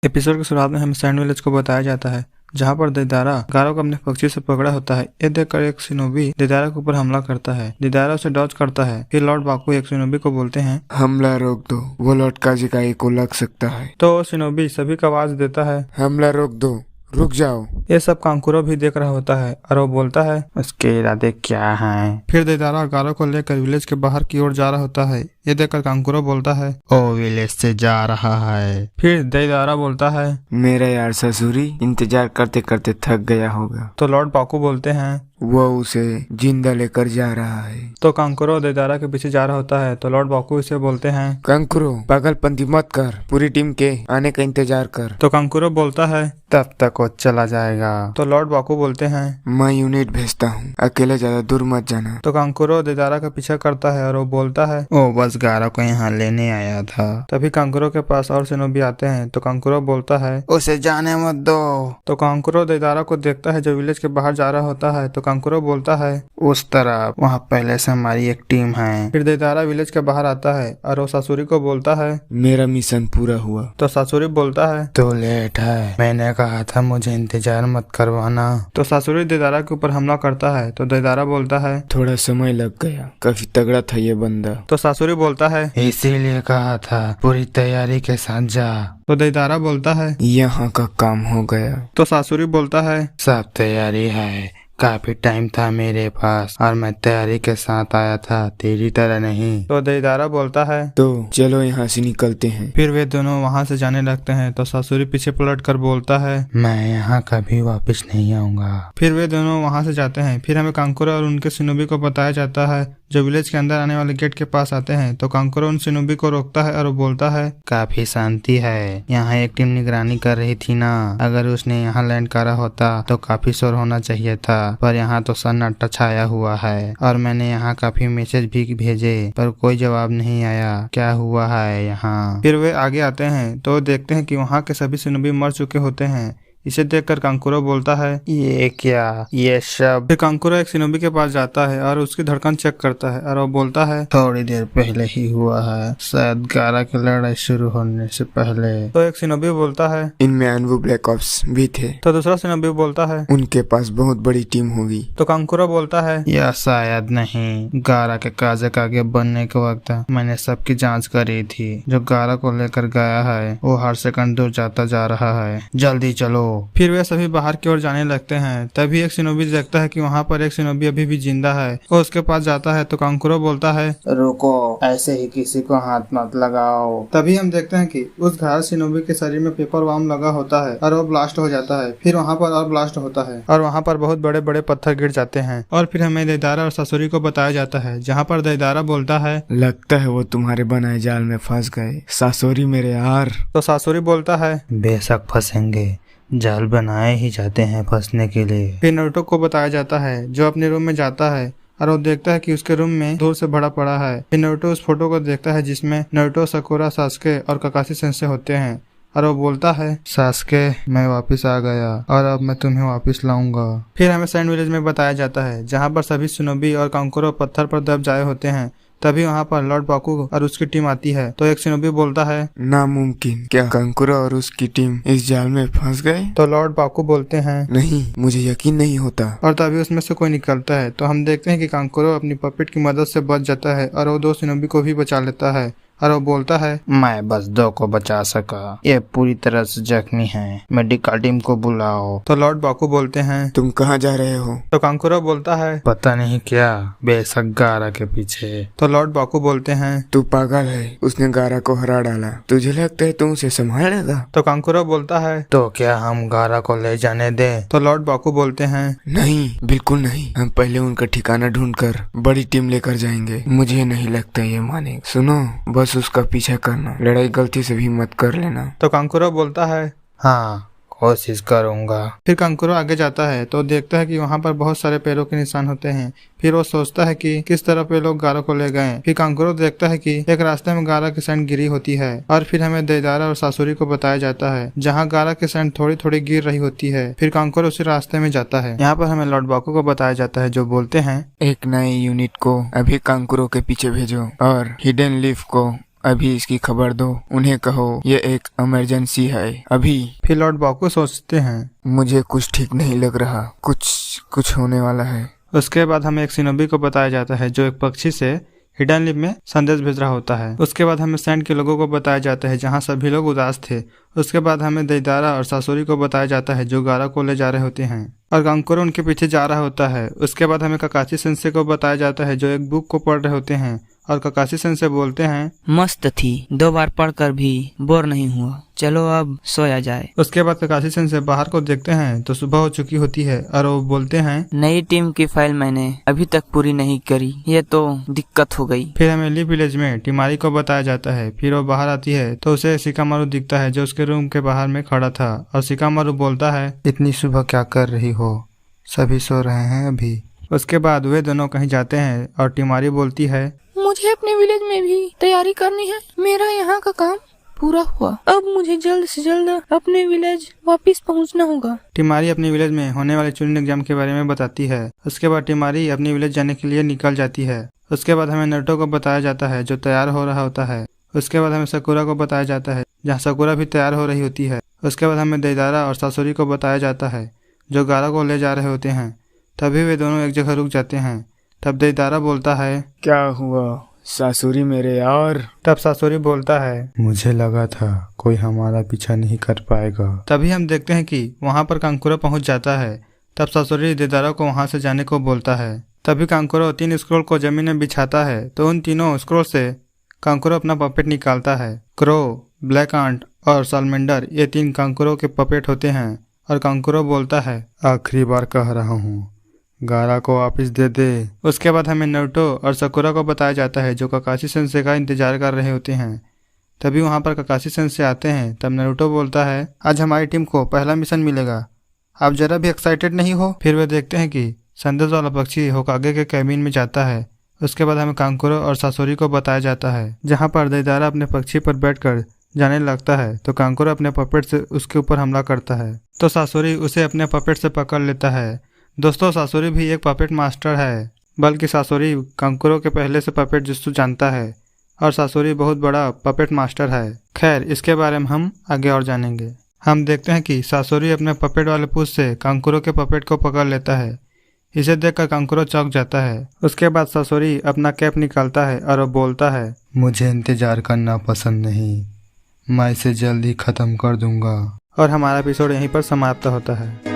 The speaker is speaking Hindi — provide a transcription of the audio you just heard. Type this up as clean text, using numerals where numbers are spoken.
एपिसोड की शुरुआत में हमें सैंड विलेज को बताया जाता है, जहाँ पर देदारा गारो को अपने पक्षी से पकड़ा होता है। ये देखकर एक शिनोबी देदारा के ऊपर हमला करता है। देदारा उसे डॉज करता है। फिर लॉर्ड बाकू एक शिनोबी को बोलते हैं, हमला रोक दो, वो लॉर्ड काजिकाई को लग सकता है। तो शिनोबी सभी को आवाज देता है, हमला रोक दो, रुक जाओ। ये सब कांकुरो भी देख रहा होता है और वो बोलता है, उसके इरादे क्या हैं? फिर देदारा गारो को लेकर विलेज के बाहर की ओर जा रहा होता है। ये देखकर कांकुरो बोलता है, ओ विलेज से जा रहा है। फिर देदारा बोलता है, मेरा यार ससुरी इंतजार करते करते थक गया होगा। तो लॉर्ड बाकू बोलते हैं, वो उसे जिंदा लेकर जा रहा है। तो कांकुरो देदारा के पीछे जा रहा होता है। तो लॉर्ड बाकू इसे बोलते हैं, कंकुरो पागलपंती मत कर, पूरी टीम के आने का इंतजार कर। तो कांकुरो बोलता है, तब तक वो चला जाएगा। तो लॉर्ड बाकू बोलते हैं, मैं यूनिट भेजता हूँ, अकेले ज्यादा दूर मत जाना। तो कांकुरो देदारा का पीछा करता है और वो बोलता है, ओ बस गारा को यहाँ लेने आया था। तभी कांकुरो के पास और शिनोबी आते हैं। तो कांकुरो बोलता है, उसे जाने मत दो। तो कांकुरो देदारा को देखता है जो विलेज के बाहर जा रहा होता है। तो कांकुरो बोलता है, उस तरफ वहाँ पहले से हमारी एक टीम है। फिर देदारा विलेज के बाहर आता है और वो सासुरी को बोलता है, मेरा मिशन पूरा हुआ। तो सासुरी बोलता है, तो लेट है, मैंने कहा था मुझे इंतजार मत करवाना। तो सासुरी देदारा के ऊपर हमला करता है। तो देदारा बोलता है, थोड़ा समय लग गया, काफी तगड़ा था ये बंदा। तो सासुरी बोलता है, इसीलिए कहा था पूरी तैयारी के साथ जा। तो देदारा बोलता है, यहाँ का काम हो गया। तो सासुरी बोलता है, सब तैयारी है, काफी टाइम था मेरे पास और मैं तैयारी के साथ आया था, तेरी तरह नहीं। तो देदारा बोलता है, तो चलो यहाँ से निकलते हैं। फिर वे दोनों वहाँ से जाने लगते हैं। तो सासुरी पीछे पलट कर बोलता है, मैं यहाँ कभी वापस नहीं आऊंगा। फिर वे दोनों वहाँ से जाते हैं। फिर हमें कांकुरो और उनके शिनोबी को बताया जाता है जो विलेज के अंदर आने वाले गेट के पास आते हैं। तो कांकुरो उन शिनोबी को रोकता है और वो बोलता है, काफी शांति है, यहाँ एक टीम निगरानी कर रही थी ना, अगर उसने यहाँ लैंड करा होता तो काफी शोर होना चाहिए था, पर यहाँ तो सन्नाटा छाया हुआ है और मैंने यहाँ काफी मैसेज भी भेजे पर कोई जवाब नहीं आया, क्या हुआ है यहाँ? फिर वे आगे आते हैं तो देखते हैं कि वहाँ के सभी शिनोबी मर चुके होते हैं। इसे देखकर कांकुरो बोलता है, ये क्या, ये सब? फिर कांकुरो एक शिनोबी के पास जाता है और उसकी धड़कन चेक करता है और वो बोलता है, थोड़ी देर पहले ही हुआ है, शायद गारा की लड़ाई शुरू होने से पहले। तो एक शिनोबी बोलता है, इनमें अनवु ब्लैक ऑप्स भी थे। तो दूसरा शिनोबी बोलता है, उनके पास बहुत बड़ी टीम होगी। तो कांकुरो बोलता है, या शायद नहीं, गारा के काजक आगे बनने के वक्त मैंने सबकी जाँच करी थी, जो गारा को लेकर गया है वो हर सेकंड दूर जाता जा रहा है, जल्दी चलो। फिर वे सभी बाहर की ओर जाने लगते हैं। तभी एक शिनोबी देखता है कि वहाँ पर एक शिनोबी अभी भी जिंदा है। वो उसके पास जाता है तो कांकुरो बोलता है, रुको, ऐसे ही किसी को हाथ मत लगाओ। तभी हम देखते हैं कि उस घायल शिनोबी के शरीर में पेपर वाम लगा होता है और वो ब्लास्ट हो जाता है। फिर वहाँ पर और ब्लास्ट होता है और वहाँ पर बहुत बड़े बड़े पत्थर गिर जाते हैं। और फिर हमें देदारा और सासुरी को बताया जाता है, जहाँ पर देदारा बोलता है, लगता है वो तुम्हारे बनाए जाल में फंस गए सासुरी मेरे यार। तो सासुरी बोलता है, बेशक फंसेंगे, जाल बनाए ही जाते हैं फंसने के लिए। फिर नारुतो को बताया जाता है जो अपने रूम में जाता है और वो देखता है कि उसके रूम में धूल से भरा पड़ा है। फिर नारुतो उस फोटो को देखता है जिसमें नारुतो, साकुरा, सास्के और काकाशी सेंसेई होते हैं और वो बोलता है, सास्के मैं वापस आ गया और अब मैं तुम्हें वापस लाऊंगा। फिर हमें सैंड विलेज में बताया जाता है जहाँ पर सभी शिनोबी और कांकुरो पत्थर पर दब जाए होते हैं। तभी वहाँ पर लॉर्ड बाकू और उसकी टीम आती है। तो एक शिनोबी बोलता है, नामुमकिन, क्या कांकुरो और उसकी टीम इस जाल में फंस गए? तो लॉर्ड बाकू बोलते हैं, नहीं, मुझे यकीन नहीं होता। और तभी उसमें से कोई निकलता है। तो हम देखते हैं कि कांकुरो अपनी पपेट की मदद से बच जाता है और वो दो शिनोबी को भी बचा लेता है और वो बोलता है, मैं बस दो को बचा सका, ये पूरी तरह से जख्मी है, मेडिकल टीम को बुलाओ। तो लॉर्ड बाकू बोलते हैं, तुम कहाँ जा रहे हो? तो कांकुरो बोलता है, पता नहीं क्या, बेशक गारा के पीछे। तो लॉर्ड बाकू बोलते हैं, तू पागल है, उसने गारा को हरा डाला, तुझे लगता है तू उसे संभालेगा? तो कांकुरो बोलता है, तो क्या हम गारा को ले जाने दे? तो लॉर्ड बाकू बोलते हैं, नहीं, बिल्कुल नहीं, हम पहले उनका ठिकाना ढूंढकर बड़ी टीम लेकर जाएंगे। मुझे नहीं लगता ये माने। सुनो, बस उसका पीछा करना, लड़ाई गलती से भी मत कर लेना। तो कांकुरो बोलता है, हाँ कोशिश करूंगा। फिर कांकुरो आगे जाता है तो देखता है कि वहाँ पर बहुत सारे पैरों के निशान होते हैं। फिर वो सोचता है कि किस तरह पे लोग गारा को ले गए। फिर कांकुरो देखता है कि एक रास्ते में गारा की सैंड गिरी होती है और फिर हमें देदारा और सासुरी को बताया जाता है जहाँ गारा की सैंड थोड़ी थोड़ी गिर रही होती है। फिर कांकुरो उसी रास्ते में जाता है। यहाँ पर हमें लॉर्ड बाकू को बताया जाता है जो बोलते हैं, एक नए यूनिट को अभी कांकुरो के पीछे भेजो और हिडन लीफ को अभी इसकी खबर दो, उन्हें कहो ये एक इमरजेंसी है अभी। फिर लॉर्ड बाकू सोचते हैं। मुझे कुछ ठीक नहीं लग रहा, कुछ होने वाला है। उसके बाद हमें एक सिनोबी को बताया जाता है जो एक पक्षी से हिडन लिप में संदेश भेज रहा होता है। उसके बाद हमें सैंड के लोगों को बताया जाता है जहाँ सभी लोग उदास थे। उसके बाद हमें देइदारा और सासोरी को बताया जाता है जो गारा को ले जा रहे होते हैं और कांकुरो उनके पीछे जा रहा होता है। उसके बाद हमें ककाशी सेंसे को बताया जाता है जो एक बुक को पढ़ रहे होते हैं और ककाशी सेंसे बोलते हैं, मस्त थी, 2 बार पढ़कर भी बोर नहीं हुआ, चलो अब सोया जाए। उसके बाद ककाशी सेंसे बाहर को देखते हैं तो सुबह हो चुकी होती है और वो बोलते हैं, नई टीम की फाइल मैंने अभी तक पूरी नहीं करी, ये तो दिक्कत हो गई। फिर हमें लीफ विलेज में टिमारी को बताया जाता है। फिर वो बाहर आती है तो उसे शिकामारू दिखता है जो उसके रूम के बाहर में खड़ा था और शिकामारू बोलता है, इतनी सुबह क्या कर रही हो, सभी सो रहे हैं अभी। उसके बाद वे दोनों कहीं जाते हैं और टिमारी बोलती है, मुझे अपने विलेज में भी तैयारी करनी है, मेरा यहाँ का काम पूरा हुआ, अब मुझे जल्द से जल्द अपने विलेज वापस पहुँचना होगा। टिमारी अपनी विलेज में होने वाले चुनिंग एग्जाम के बारे में बताती है। उसके बाद टिमारी अपनी विलेज जाने के लिए निकल जाती है। उसके बाद हमें नारुतो को बताया जाता है जो तैयार हो रहा होता है। उसके बाद हमें साकुरा को बताया जाता है जहाँ साकुरा भी तैयार हो रही होती है। उसके बाद हमें देइदारा और सासोरी को बताया जाता है जो गारा को ले जा रहे होते हैं। तभी वे दोनों एक जगह रुक जाते हैं। तब देइदारा बोलता है, क्या हुआ सासुरी मेरे यार? तब सासोरी बोलता है, मुझे लगा था कोई हमारा पीछा नहीं कर पाएगा। तभी हम देखते हैं कि वहाँ पर कांकुरो पहुँच जाता है। तब सासोरी देइदारा को वहाँ से जाने को बोलता है। तभी कांकुरो 3 स्क्रोल को जमीन में बिछाता है तो उन तीनों स्क्रोल से कांकुरो अपना पपेट निकालता है। क्रो, ब्लैक आंट और सालमेंडर ये 3 कांकुरो के पपेट होते हैं और कांकुरो बोलता है, आखिरी बार कह रहा हूँ, गारा को वापस दे दे। उसके बाद हमें नारुतो और साकुरा को बताया जाता है जो ककाशी सेंसे का इंतजार कर रहे होते हैं। तभी वहाँ पर ककाशी सेंसे आते हैं। तब नारुतो बोलता है, आज हमारी टीम को पहला मिशन मिलेगा, आप जरा भी एक्साइटेड नहीं हो? फिर वे देखते हैं कि संदेश वाला पक्षी होकागे के कैबिन में जाता है। उसके बाद हमें कांकुरो और सासोरी को बताया जाता है जहाँ पर देइदारा अपने पक्षी पर बैठकर जाने लगता है तो कांकुरो अपने पपेट से उसके ऊपर हमला करता है तो सासोरी उसे अपने पपेट से पकड़ लेता है। दोस्तों, सासोरी भी एक पपेट मास्टर है, बल्कि सासोरी कांकुरो के पहले से पपेट जुत्सु जानता है और सासोरी बहुत बड़ा पपेट मास्टर है। खैर, इसके बारे में हम आगे और जानेंगे। हम देखते हैं कि सासोरी अपने पपेट वाले पूछ से कांकुरो के पपेट को पकड़ लेता है। इसे देखकर कांकुरो चौंक जाता है। उसके बाद सासोरी अपना कैप निकालता है और वो बोलता है, मुझे इंतजार करना पसंद नहीं, मैं इसे जल्द ही खत्म कर दूंगा। और हमारा एपिसोड यहीं पर समाप्त होता है।